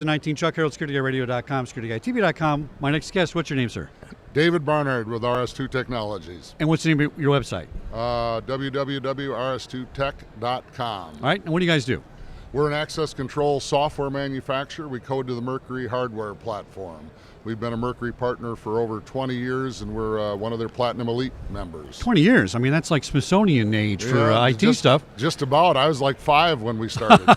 19 Chuck Harold, SecurityGuyRadio.com, SecurityGuyTV.com. My next guest, what's your name, sir? David Barnard with RS2 Technologies. And what's the name of your website? www.rs2tech.com. All right, and what do you guys do? We're an access control software manufacturer. We code to the Mercury hardware platform. We've been a Mercury partner for over 20 years, and we're one of their Platinum Elite members. 20 years. I mean, that's like Smithsonian age for IT stuff. Just about. I was like 5 when we started.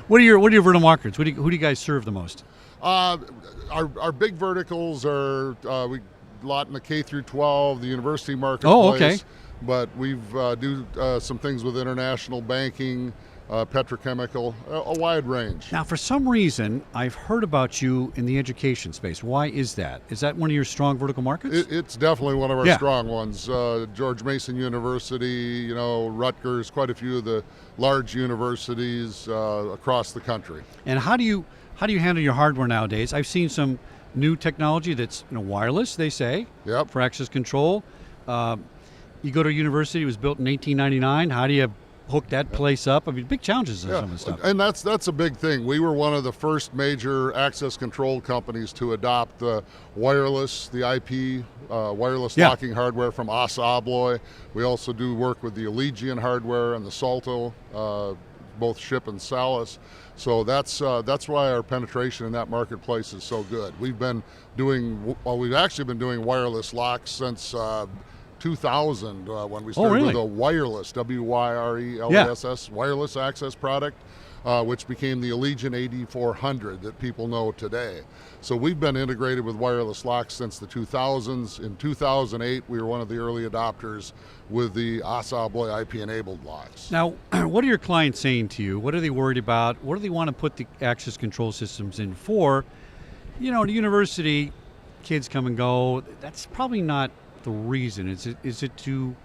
What are your vertical markets? Who do you guys serve the most? Our big verticals are we lot in the K through 12, the university marketplace. Oh, okay. But we've do some things with international banking, petrochemical, a wide range. Now, for some reason, I've heard about you in the education space. Why is that? Is that one of your strong vertical markets? It's definitely one of our strong ones. George Mason University, Rutgers, quite a few of the large universities across the country. And how do you handle your hardware nowadays? I've seen some new technology that's wireless, they say, for access control. You go to a university, it was built in 1899. How do you hook that place up? I mean, big challenges in some of the stuff. And that's a big thing. We were one of the first major access control companies to adopt the wireless, the IP, wireless locking hardware from ASA Abloy. We also do work with the Allegiant hardware and the Salto, both ship and sell us. So that's why our penetration in that marketplace is so good. We've actually been doing wireless locks since 2000 when we started with a wireless, WYRELESS, wireless access product, which became the Allegiant 8400 that people know today. So we've been integrated with wireless locks since the 2000s. In 2008, we were one of the early adopters with the ASA Abloy IP-enabled locks. Now, what are your clients saying to you? What are they worried about? What do they want to put the access control systems in for? The university, kids come and go. That's probably not the reason. Is it to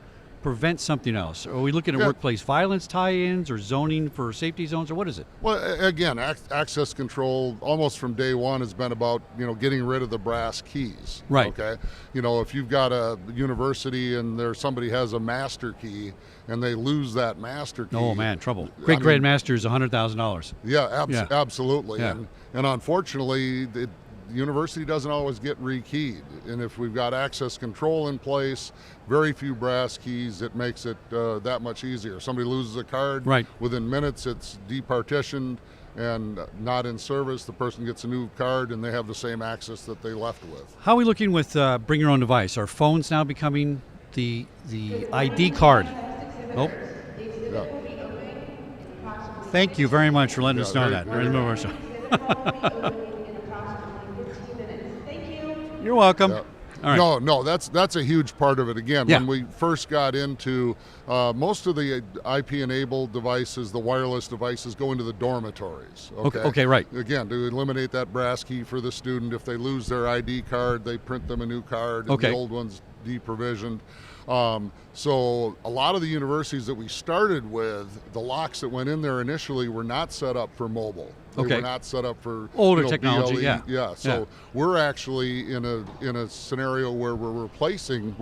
prevent something else? Are we looking at workplace violence tie-ins or zoning for safety zones, or what is it? Well, again, access control almost from day one has been about getting rid of the brass keys. Right. Okay. If you've got a university and somebody has a master key and they lose that master key. Oh man, trouble. Great master is $100,000. Yeah, absolutely. Yeah. And unfortunately, the university doesn't always get rekeyed, and if we've got access control in place, very few brass keys, it makes it that much easier. Somebody loses a card, within minutes it's departitioned and not in service. The person gets a new card and they have the same access that they left with. How are we looking with bring your own device? Are phones now becoming the ID card? Oh. Yeah. Thank you very much for letting us know that. You're welcome. Yeah. All right. No, that's a huge part of it. Again, when we first got into most of the IP-enabled devices, the wireless devices go into the dormitories. Okay, right. Again, to eliminate that brass key for the student. If they lose their ID card, they print them a new card, and the old one's deprovisioned. So a lot of the universities that we started with, the locks that went in there initially were not set up for mobile. They were not set up for older technology. BLE. So we're actually in a scenario where we're replacing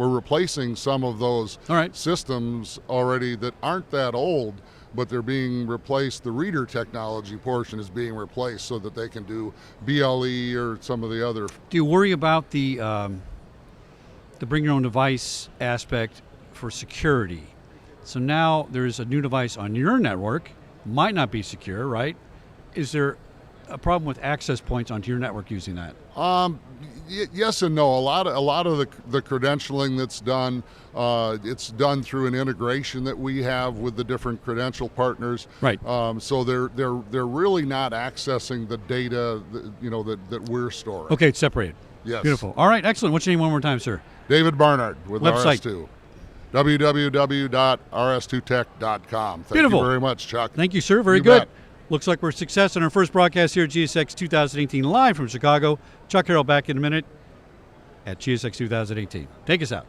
some of those systems already that aren't that old, but they're being replaced. The reader technology portion is being replaced so that they can do BLE or some of the other. Do you worry about the bring your own device aspect for security? So now there's a new device on your network, might not be secure, right? Is there a problem with access points onto your network using that? Yes and no. A lot of the credentialing that's done, it's done through an integration that we have with the different credential partners. Right. So they're really not accessing the data that we're storing. Okay, it's separated. Yes. Beautiful. All right, excellent. What's your name one more time, sir? David Barnard with Website. RS2. www.rs2tech.com. Thank you very much, Chuck. Thank you, sir. Very good. Bet. Looks like we're a success in our first broadcast here at GSX 2018 live from Chicago. Chuck Harold back in a minute at GSX 2018. Take us out.